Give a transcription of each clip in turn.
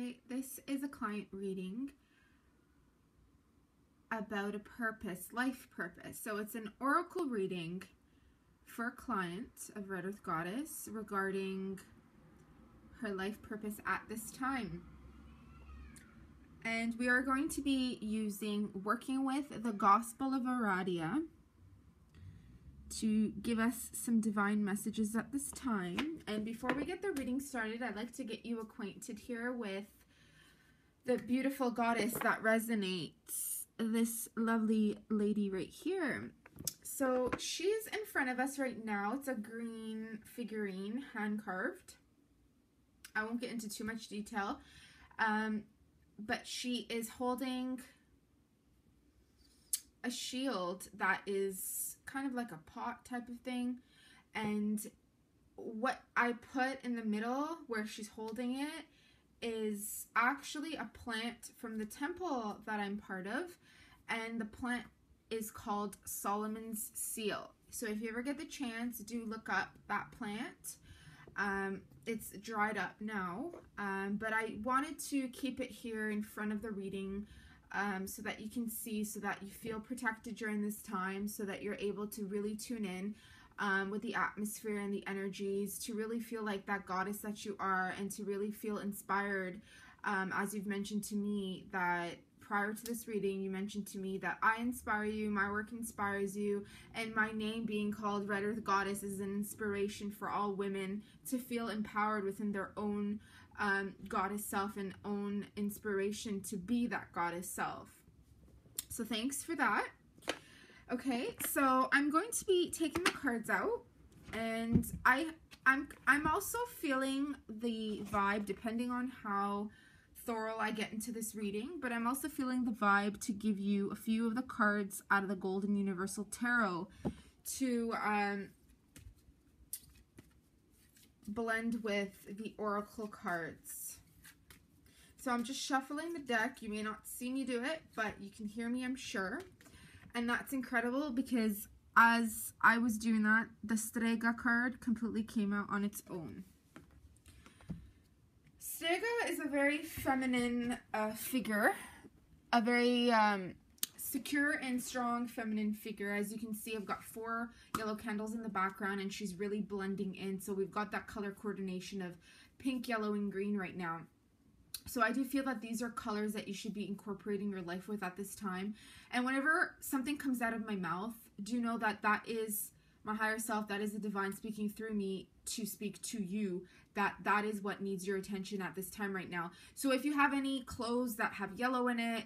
Okay, this is a client reading about a purpose, life purpose. So it's an oracle reading for a client of Red Earth Goddess regarding her life purpose at this time. And we are going to be working with the Gospel of Aradia to give us some divine messages at this time. And before we get the reading started, I'd like to get you acquainted here with the beautiful goddess that resonates, this lovely lady right here. So she's in front of us right now. It's a green figurine, hand carved. I won't get into too much detail, but she is holding a shield that is kind of like a pot type of thing, and what I put in the middle where she's holding it is actually a plant from the temple that I'm part of, and the plant is called Solomon's Seal. So if you ever get the chance, do look up that plant. It's dried up now, but I wanted to keep it here in front of the reading so that you can see, so that you feel protected during this time, so that you're able to really tune in with the atmosphere and the energies, to really feel like that goddess that you are, and to really feel inspired. As you've mentioned to me that prior to this reading, you mentioned to me that I inspire you, my work inspires you, and my name being called Red Earth Goddess is an inspiration for all women to feel empowered within their own goddess self and own inspiration to be that goddess self. So thanks for that. Okay, so I'm going to be taking the cards out, and I'm also feeling the vibe, depending on how thorough I get into this reading, but I'm also feeling the vibe to give you a few of the cards out of the Golden Universal Tarot to blend with the oracle cards. So I'm just shuffling the deck. You may not see me do it, but you can hear me, I'm sure. And that's incredible, because as I was doing that, the Strega card completely came out on its own. Strega is a very feminine figure, a very secure and strong feminine figure. As you can see, I've got 4 yellow candles in the background, and she's really blending in. So we've got that color coordination of pink, yellow, and green right now. So I do feel that these are colors that you should be incorporating your life with at this time. And whenever something comes out of my mouth, do know that that is my higher self, that is the divine speaking through me to speak to you, that is what needs your attention at this time right now. So if you have any clothes that have yellow in it,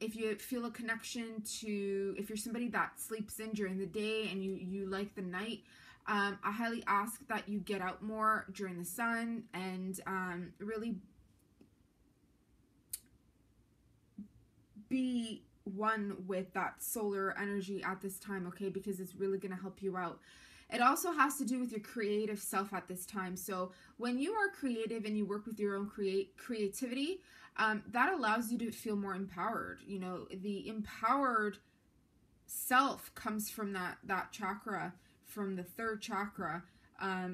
if you feel a connection to, if you're somebody that sleeps in during the day and you like the night, I highly ask that you get out more during the sun and really be one with that solar energy at this time, okay? Because it's really going to help you out. It also has to do with your creative self at this time. So when you are creative and you work with your own creativity, that allows you to feel more empowered. You know, the empowered self comes from that chakra, from the 3rd chakra,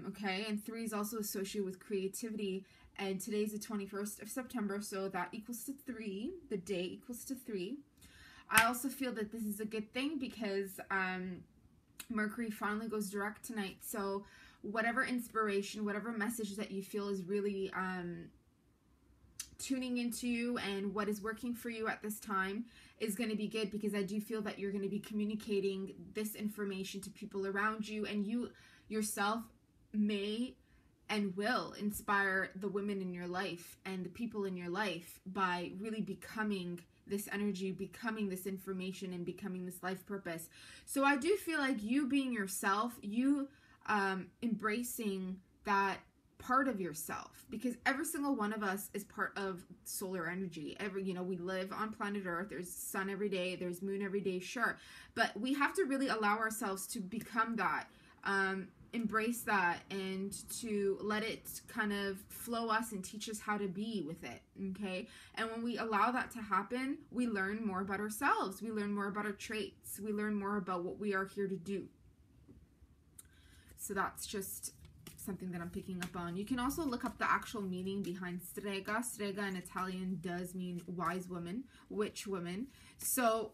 okay? And 3 is also associated with creativity. And today's the 21st of September, so that equals to 3. The day equals to 3. I also feel that this is a good thing because Mercury finally goes direct tonight. So whatever inspiration, whatever message that you feel is really tuning into you and what is working for you at this time is going to be good, because I do feel that you're going to be communicating this information to people around you, and you yourself may and will inspire the women in your life and the people in your life by really becoming this energy, becoming this information, and becoming this life purpose. So I do feel like you being yourself, you embracing that part of yourself, because every single one of us is part of solar energy. We live on planet Earth. There's sun every day, there's moon every day, sure, but we have to really allow ourselves to become that, embrace that, and to let it kind of flow us and teach us how to be with it, okay? And when we allow that to happen, we learn more about ourselves, we learn more about our traits, we learn more about what we are here to do. So that's just something that I'm picking up on. You can also look up the actual meaning behind strega. Strega in Italian does mean wise woman, witch woman. So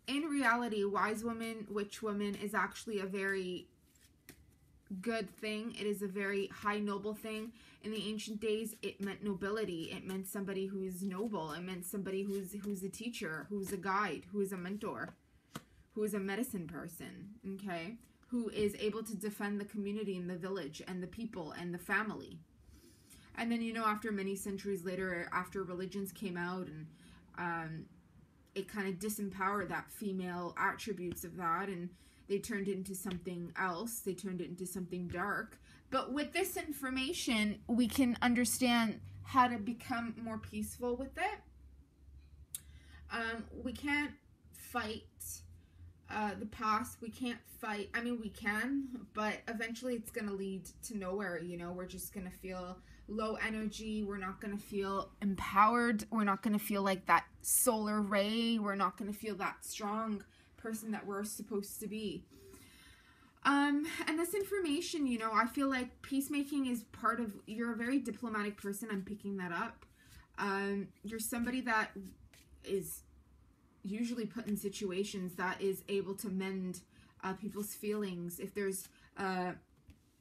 in reality, wise woman, witch woman is actually a very good thing. It is a very high noble thing. In the ancient days, it meant nobility. It meant somebody who is noble. It meant somebody who's a teacher, who's a guide, who is a mentor, who is a medicine person, okay? Who is able to defend the community and the village and the people and the family. And then, you know, after many centuries later, after religions came out and it kind of disempowered that female attributes of that, and they turned it into something else. They turned it into something dark. But with this information, we can understand how to become more peaceful with it. We can't fight the past. We can't fight. I mean, we can, but eventually it's going to lead to nowhere. You know, we're just going to feel low energy. We're not going to feel empowered. We're not going to feel like that solar ray. We're not going to feel that strong person that we're supposed to be. And this information, you know, I feel like peacemaking is part of, you're a very diplomatic person. I'm picking that up. You're somebody that is usually put in situations that is able to mend people's feelings. If there's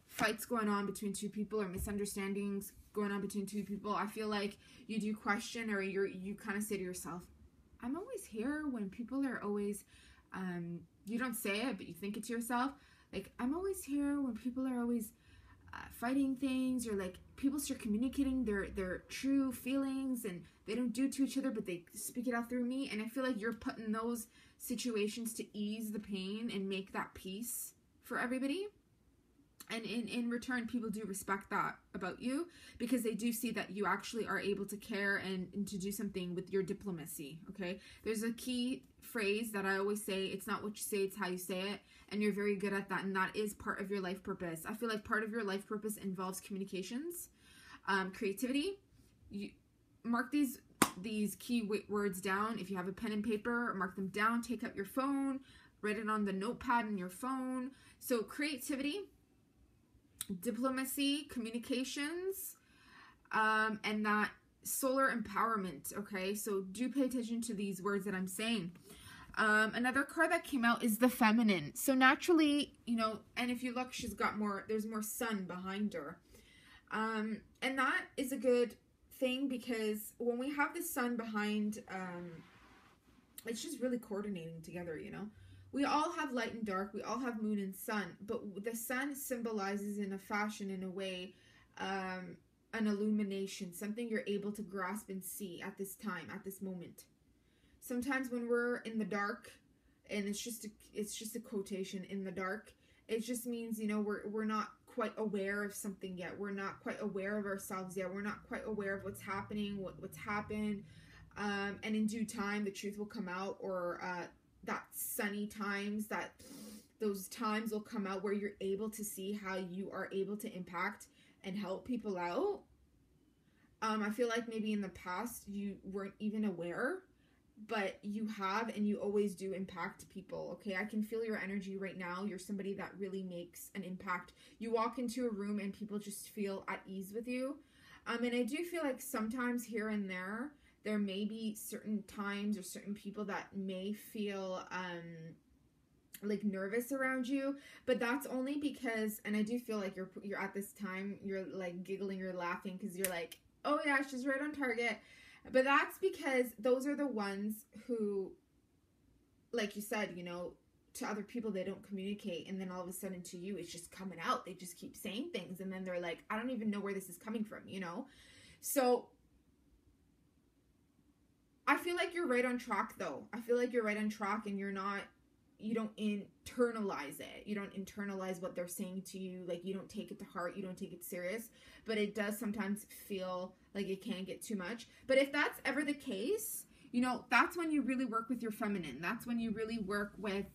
fights going on between two people or misunderstandings going on between two people, I feel like you do question, or you kind of say to yourself, I'm always here when people are always, you don't say it, but you think it to yourself, like, I'm always here when people are always fighting things, or like people start communicating their true feelings and they don't do to each other, but they speak it out through me. And I feel like you're put in those situations to ease the pain and make that peace for everybody. And in return, people do respect that about you, because they do see that you actually are able to care and to do something with your diplomacy, okay? There's a key phrase that I always say, it's not what you say, it's how you say it. And you're very good at that, and that is part of your life purpose. I feel like part of your life purpose involves communications, creativity. You mark these key words down. If you have a pen and paper, mark them down. Take out your phone, write it on the notepad in your phone. So creativity, diplomacy, communications, and that solar empowerment, okay? So do pay attention to these words that I'm saying. Another card that came out is the feminine. So naturally, you know, and if you look, she's got more, there's more sun behind her. And that is a good thing, because when we have the sun behind, it's just really coordinating together, you know. We all have light and dark. We all have moon and sun. But the sun symbolizes in a fashion, in a way, an illumination, something you're able to grasp and see at this time, at this moment. Sometimes when we're in the dark, and it's just a quotation, in the dark, it just means, you know, we're not quite aware of something yet. We're not quite aware of ourselves yet. We're not quite aware of what's happening, what's happened. And in due time, the truth will come out, or that sunny times, those times will come out where you're able to see how you are able to impact and help people out. I feel like maybe in the past you weren't even aware, but you have, and you always do impact people, okay? I can feel your energy right now. You're somebody that really makes an impact. You walk into a room and people just feel at ease with you. And I do feel like sometimes here and there may be certain times or certain people that may feel like nervous around you, but that's only because, and I do feel like you're at this time, you're like giggling, you're laughing because you're like, oh yeah, she's right on target. But that's because those are the ones who, like you said, you know, to other people they don't communicate, and then all of a sudden to you it's just coming out. They just keep saying things, and then they're like, I don't even know where this is coming from, you know? So I feel like you're right on track, though. I feel like you're right on track, and you don't internalize it. You don't internalize what they're saying to you. Like, you don't take it to heart. You don't take it serious. But it does sometimes feel like it can get too much. But if that's ever the case, you know, that's when you really work with your feminine. That's when you really work with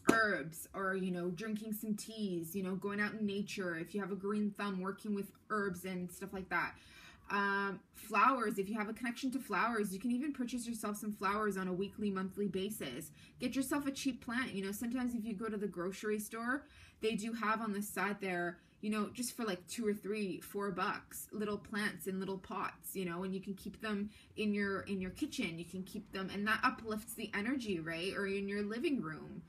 herbs, or, you know, drinking some teas, you know, going out in nature. If you have a green thumb, working with herbs and stuff like that. Flowers, if you have a connection to flowers, you can even purchase yourself some flowers on a weekly, monthly basis. Get yourself a cheap plant. You know, sometimes if you go to the grocery store, they do have on the side there, you know, just for like $2 or $3, $4, little plants in little pots, you know, and you can keep them in your kitchen. You can keep them, and that uplifts the energy, right? Or in your living room.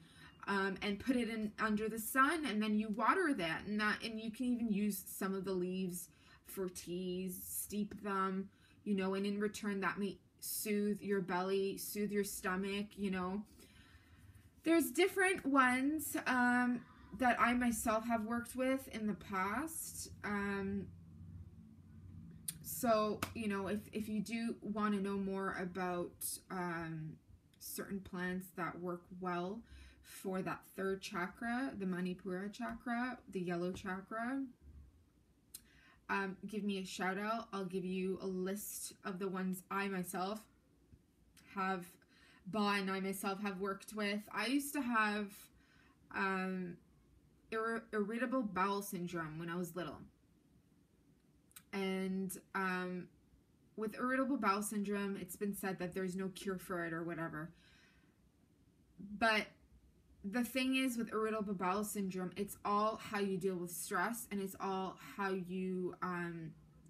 And put it in under the sun, and then you water that, and you can even use some of the leaves for teas, steep them, you know, and in return that may soothe your belly, soothe your stomach, you know. There's different ones that I myself have worked with in the past. So, you know, if you do want to know more about certain plants that work well for that third chakra, the Manipura chakra, the yellow chakra, give me a shout out. I'll give you a list of the ones I myself have bought and I myself have worked with. I used to have irritable bowel syndrome when I was little. And with irritable bowel syndrome, it's been said that there's no cure for it or whatever. But the thing is, with irritable bowel syndrome, it's all how you deal with stress, and it's all how you,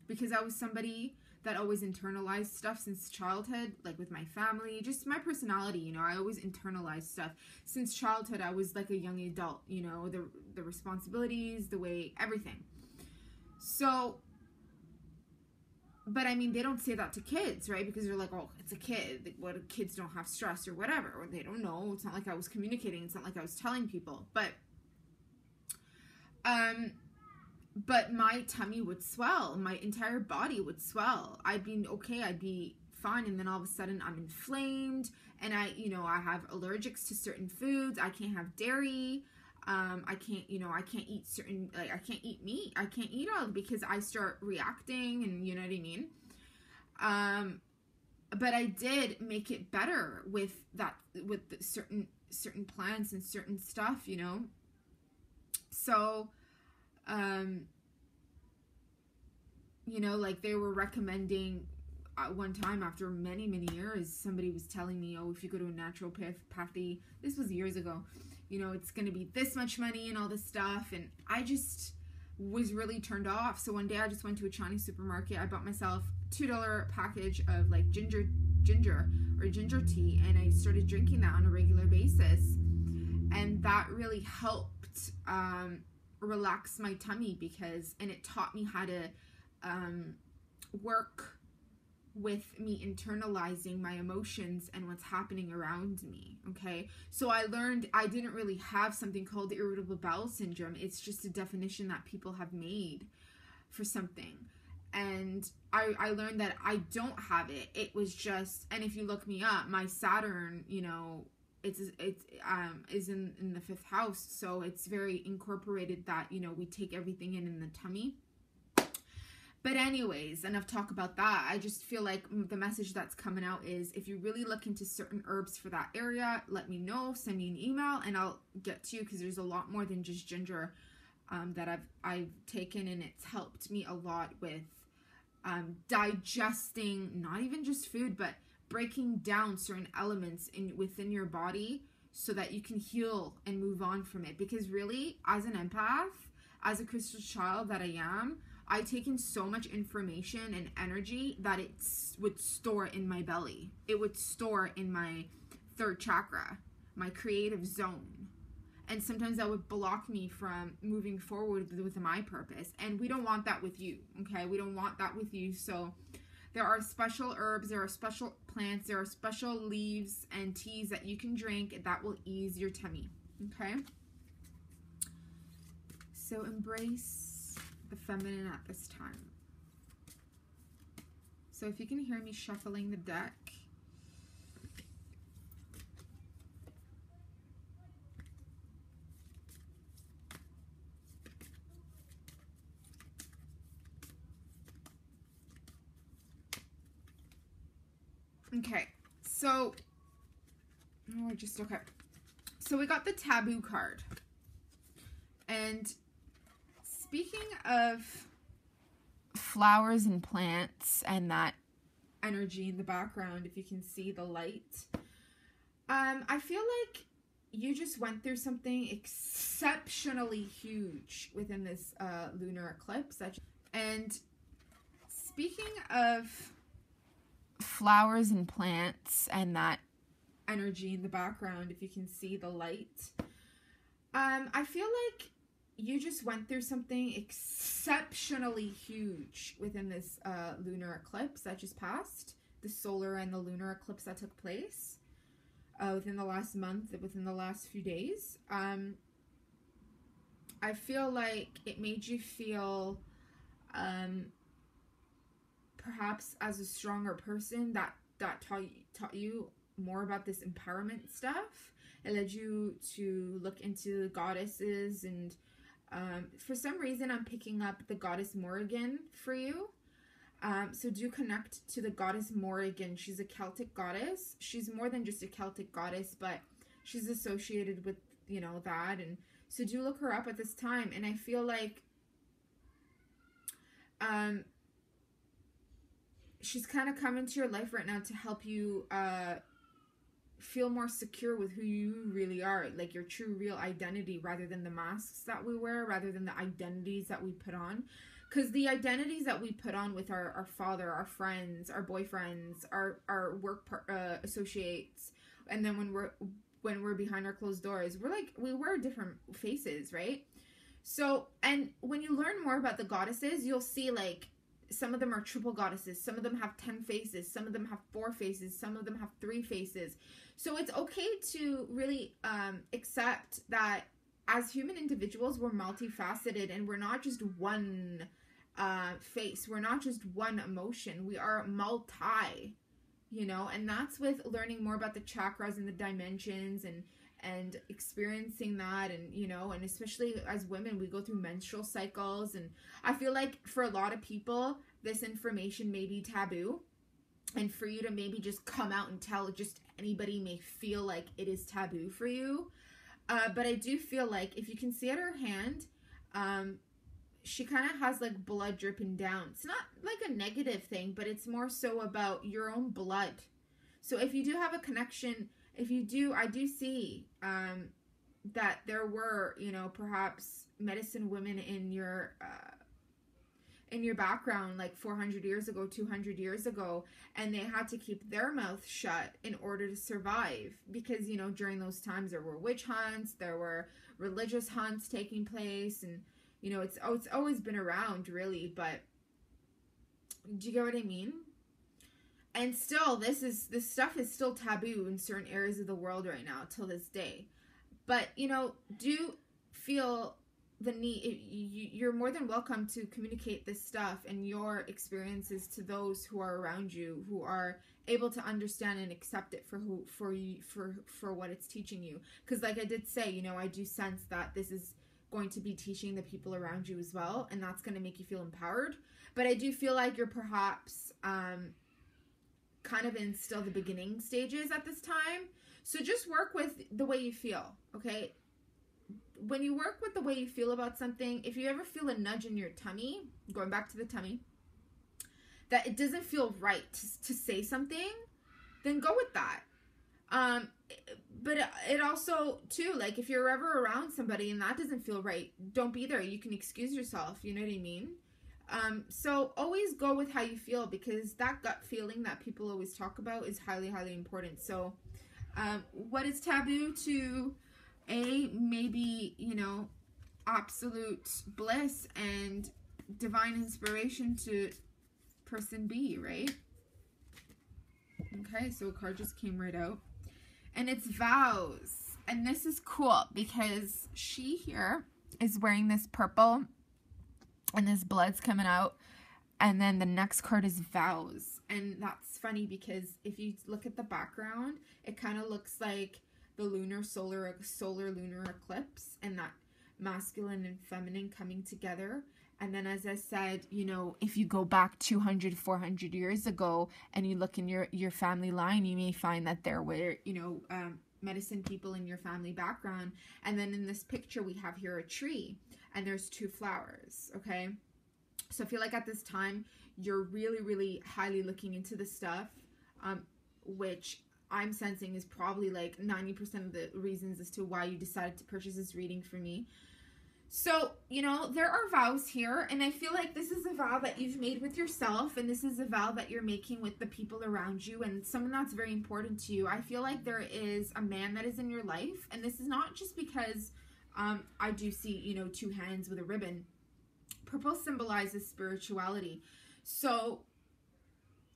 because I was somebody that always internalized stuff since childhood, like with my family, just my personality, you know, I always internalized stuff. Since childhood, I was like a young adult, you know, the responsibilities, the way, everything. So, but I mean, they don't say that to kids, right? Because they're like, oh, it's a kid. Like, what, kids don't have stress or whatever. Or they don't know. It's not like I was communicating. It's not like I was telling people. But my tummy would swell. My entire body would swell. I'd be okay. I'd be fine. And then all of a sudden I'm inflamed. And I have allergics to certain foods. I can't have dairy. I can't eat certain, like, I can't eat meat. I can't eat all because I start reacting, and you know what I mean? But I did make it better with the certain plants and certain stuff, you know? So, you know, like they were recommending one time after many, many years, somebody was telling me, oh, if you go to a naturopathy, this was years ago, you know, it's going to be this much money and all this stuff. And I just was really turned off. So one day I just went to a Chinese supermarket. I bought myself $2 package of like ginger tea. And I started drinking that on a regular basis. And that really helped relax my tummy and it taught me how to work with me internalizing my emotions and what's happening around me, okay? So I learned I didn't really have something called irritable bowel syndrome. It's just a definition that people have made for something. And I learned that I don't have it. It was just, and if you look me up, my Saturn, you know, it's is in the 5th house. So it's very incorporated that, you know, we take everything in the tummy. But anyways, enough talk about that. I just feel like the message that's coming out is if you really look into certain herbs for that area, let me know, send me an email, and I'll get to you, because there's a lot more than just ginger that I've taken, and it's helped me a lot with digesting, not even just food, but breaking down certain elements within your body so that you can heal and move on from it. Because really, as an empath, as a crystal child that I am, I take in so much information and energy that it would store in my belly. It would store in my 3rd chakra, my creative zone. And sometimes that would block me from moving forward with my purpose. And we don't want that with you, okay? We don't want that with you. So there are special herbs, there are special plants, there are special leaves and teas that you can drink that will ease your tummy, okay? So embrace the feminine at this time. So if you can hear me shuffling the deck, okay, so okay. So we got the taboo card. And speaking of flowers and plants and that energy in the background, if you can see the light, I feel like you just went through something exceptionally huge within this lunar eclipse. And speaking of flowers and plants and that energy in the background, if you can see the light, I feel like you just went through something exceptionally huge within this lunar eclipse that just passed, the solar and the lunar eclipse that took place within the last month, within the last few days. I feel like it made you feel perhaps as a stronger person, that taught you more about this empowerment stuff. It led you to look into the goddesses, and for some reason I'm picking up the goddess Morrigan for you. So do connect to the goddess Morrigan. She's a Celtic goddess. She's more than just a Celtic goddess, but she's associated with, you know, that. And so do look her up at this time. And I feel like she's kind of come into your life right now to help you feel more secure with who you really are, like your true real identity, rather than the masks that we wear, rather than the identities that we put on. Because the identities that we put on with our father, our friends, our boyfriends, our work associates, and then when we're behind our closed doors, we wear different faces, right? So, and when you learn more about the goddesses, you'll see like some of them are triple goddesses, some of them have 10 faces, some of them have 4 faces, some of them have 3 faces. So it's okay to really accept that as human individuals, we're multifaceted, and we're not just one face. We're not just one emotion. We are multi, you know, and that's with learning more about the chakras and the dimensions, and experiencing that. And, you know, and especially as women, we go through menstrual cycles, and I feel like for a lot of people, this information may be taboo, and for you to maybe just come out and tell just anybody may feel like it is taboo for you. But I do feel like, if you can see at her hand, she kind of has like blood dripping down. It's not like a negative thing, but it's more so about your own blood. So if you do have a connection, if you do, I do see that there were, you know, perhaps medicine women in your background like 400 years ago, 200 years ago, and they had to keep their mouth shut in order to survive, because, you know, during those times there were witch hunts, there were religious hunts taking place, and, you know, it's always been around, really. But do you get what I mean? And still, this stuff is still taboo in certain areas of the world right now till this day. But, you know, do feel the need, you're more than welcome to communicate this stuff and your experiences to those who are around you, who are able to understand and accept it for what it's teaching you. Because like I did say, you know, I do sense that this is going to be teaching the people around you as well, and that's going to make you feel empowered. But I do feel like you're perhaps kind of in still the beginning stages at this time. So just work with the way you feel, okay? When you work with the way you feel about something, if you ever feel a nudge in your tummy, going back to the tummy, that it doesn't feel right to say something, then go with that. But it also, too, like, if you're ever around somebody and that doesn't feel right, don't be there. You can excuse yourself, you know what I mean? So always go with how you feel, because that gut feeling that people always talk about is highly, highly important. So, what is taboo to A, maybe, you know, absolute bliss and divine inspiration to person B, right? Okay, so a card just came right out. And it's vows. And this is cool because she here is wearing this purple and this blood's coming out. And then the next card is vows. And that's funny because if you look at the background, it kind of looks like the solar lunar eclipse, and that masculine and feminine coming together. And then, as I said, you know, if you go back 200, 400 years ago and you look in your family line, you may find that there were, you know, medicine people in your family background. And then in this picture, we have here a tree and there's 2 flowers, okay? So I feel like at this time, you're really, really highly looking into the stuff, which I'm sensing is probably like 90% of the reasons as to why you decided to purchase this reading for me. So, you know, there are vows here, and I feel like this is a vow that you've made with yourself, and this is a vow that you're making with the people around you, and someone that's very important to you. I feel like there is a man that is in your life, and this is not just because I do see, you know, 2 hands with a ribbon. Purple symbolizes spirituality. So,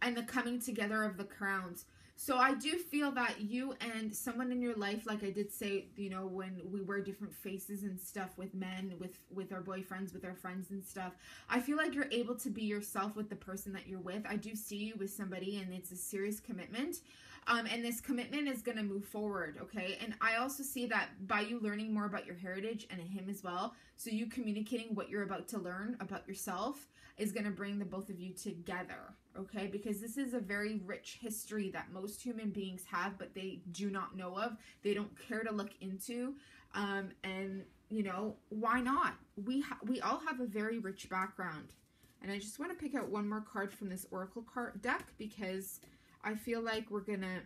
and the coming together of the crowns. So I do feel that you and someone in your life, like I did say, you know, when we wear different faces and stuff with men, with our boyfriends, with our friends and stuff, I feel like you're able to be yourself with the person that you're with. I do see you with somebody, and it's a serious commitment. And this commitment is going to move forward, okay? And I also see that by you learning more about your heritage and him as well, so you communicating what you're about to learn about yourself is going to bring the both of you together, okay? Because this is a very rich history that most human beings have, but they do not know of. They don't care to look into. And, you know, why not? We all have a very rich background. And I just want to pick out one more card from this Oracle card deck, because I feel like we're going to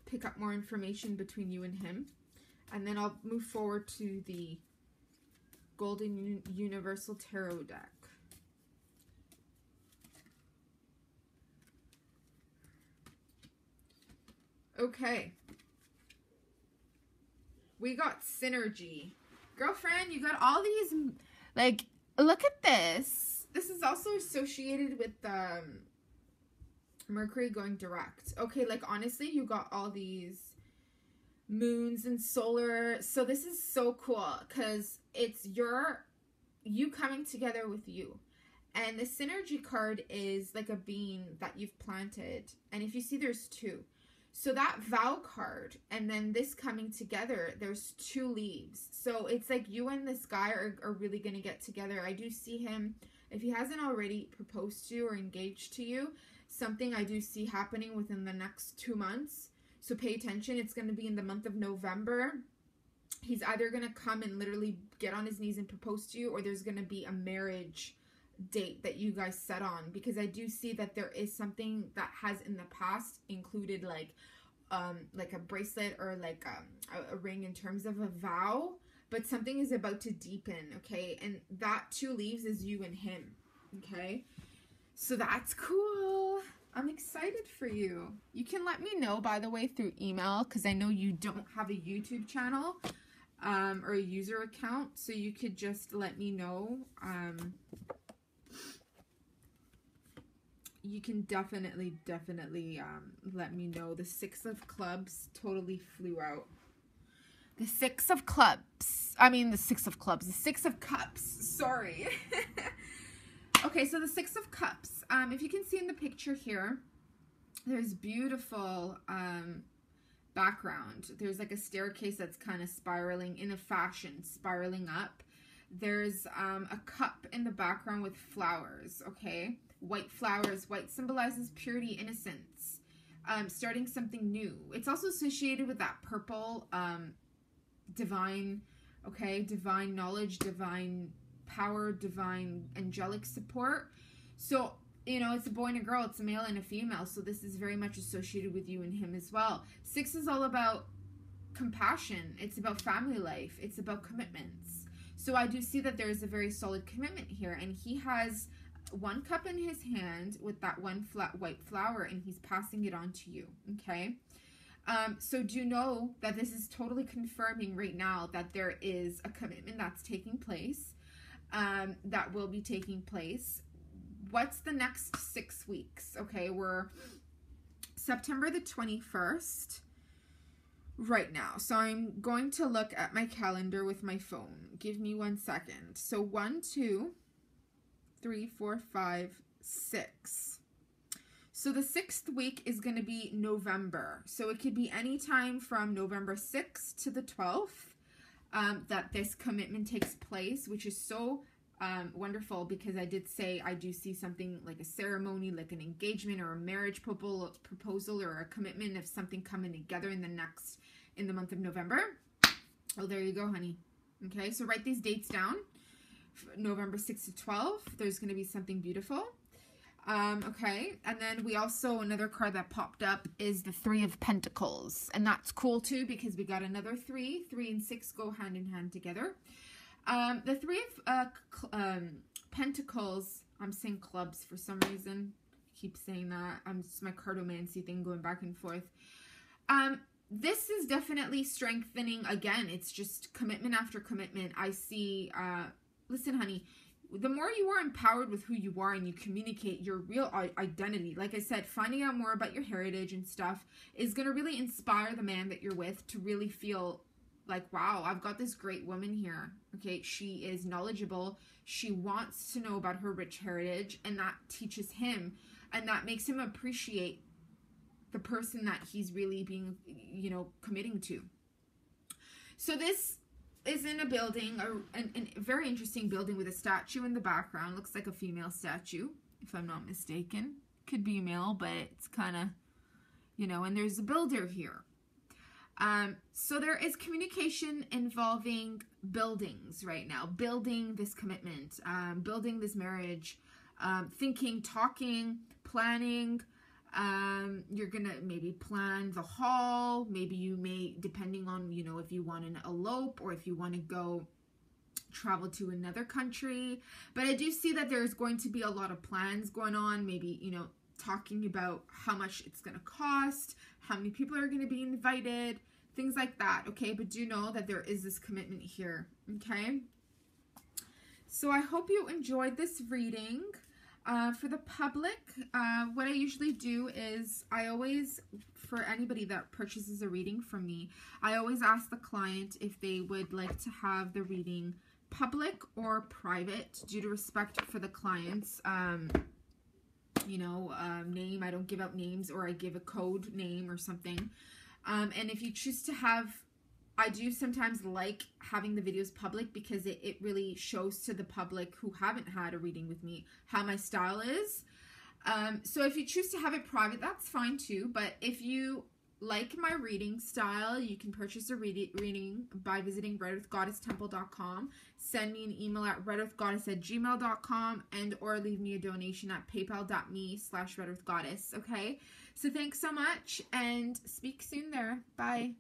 pick up more information between you and him. And then I'll move forward to the Golden Universal Tarot deck. Okay. We got synergy. Girlfriend, you got all these, like, look at this. This is also associated with Mercury going direct. Okay, like, honestly, you got all these moons and solar. So this is so cool because it's you coming together with you. And the synergy card is like a bean that you've planted. And if you see, there's 2. So that vow card and then this coming together, there's 2 leaves. So it's like you and this guy are really going to get together. I do see him, if he hasn't already proposed to you or engaged to you, something I do see happening within the next 2 months. So pay attention. It's going to be in the month of November. He's either going to come and literally get on his knees and propose to you, or there's going to be a marriage date that you guys set on, because I do see that there is something that has in the past included like a bracelet or like a ring in terms of a vow, but something is about to deepen, okay? And that 2 leaves is you and him, okay? So that's cool. I'm excited for you. You can let me know, by the way, through email, because I know you don't have a YouTube channel or a user account, so you could just let me know. You can definitely let me know. The 6 of clubs totally flew out. The 6 of clubs. I mean, the 6 of clubs. The 6 of cups. Sorry. Okay, so the 6 of cups. If you can see in the picture here, there's beautiful background. There's like a staircase that's kind of spiraling in a fashion, spiraling up. There's a cup in the background with flowers, okay? White flowers. White symbolizes purity, innocence, starting something new. It's also associated with that purple, divine, okay? Divine knowledge, divine power, divine angelic support. So, you know, it's a boy and a girl, it's a male and a female, so this is very much associated with you and him as well. 6 is all about compassion. It's about family life. It's about commitments. So I do see that there is a very solid commitment here, and he has 1 cup in his hand with that 1 white flower, and he's passing it on to you, okay? So do know that this is totally confirming right now that there is a commitment that's taking place, that will be taking place. What's the next 6 weeks? Okay, we're September the 21st right now. So I'm going to look at my calendar with my phone. Give me 1 second. So 1, 2, 3, 4, 5, 6. So the 6th week is going to be November. So it could be any time from November 6th to the 12th that this commitment takes place, which is so wonderful, because I did say I do see something like a ceremony, like an engagement or a marriage proposal or a commitment of something coming together in the month of November. Oh, there you go, honey. Okay, so write these dates down. November 6th to 12th, there's going to be something beautiful. Okay, and then we also, another card that popped up is the Three of Pentacles, and that's cool too because we got another 3 and 6 go hand in hand together. The Three of Pentacles, I'm saying clubs for some reason, I keep saying that, it's my cartomancy thing going back and forth. This is definitely strengthening. Again, it's just commitment after commitment. I see, listen honey, the more you are empowered with who you are and you communicate your real identity, like I said, finding out more about your heritage and stuff is going to really inspire the man that you're with to really feel like, wow, I've got this great woman here. Okay, she is knowledgeable. She wants to know about her rich heritage, and that teaches him, and that makes him appreciate the person that he's really being, you know, committing to. So this is in a building, a very interesting building with a statue in the background. Looks like a female statue, if I'm not mistaken. Could be male, but it's kind of, you know, and there's a builder here. So there is communication involving buildings right now, building this commitment, building this marriage, thinking, talking, planning. You're gonna maybe plan the haul. Maybe you may, depending on, you know, if you want to elope or if you want to go travel to another country. But I do see that there's going to be a lot of plans going on. Maybe, you know, talking about how much it's going to cost, how many people are going to be invited, things like that. Okay, but do know that there is this commitment here. Okay, so I hope you enjoyed this reading. For the public, what I usually do is I always, for anybody that purchases a reading from me, I always ask the client if they would like to have the reading public or private due to respect for the client's, you know, name. I don't give out names, or I give a code name or something. And if you choose to have, I do sometimes like having the videos public because it really shows to the public who haven't had a reading with me how my style is. So if you choose to have it private, that's fine too. But if you like my reading style, you can purchase a reading by visiting redearthgoddesstemple.com. Send me an email at redearthgoddess@gmail.com and or leave me a donation at paypal.me/redearthgoddess. Okay, so thanks so much and speak soon there. Bye.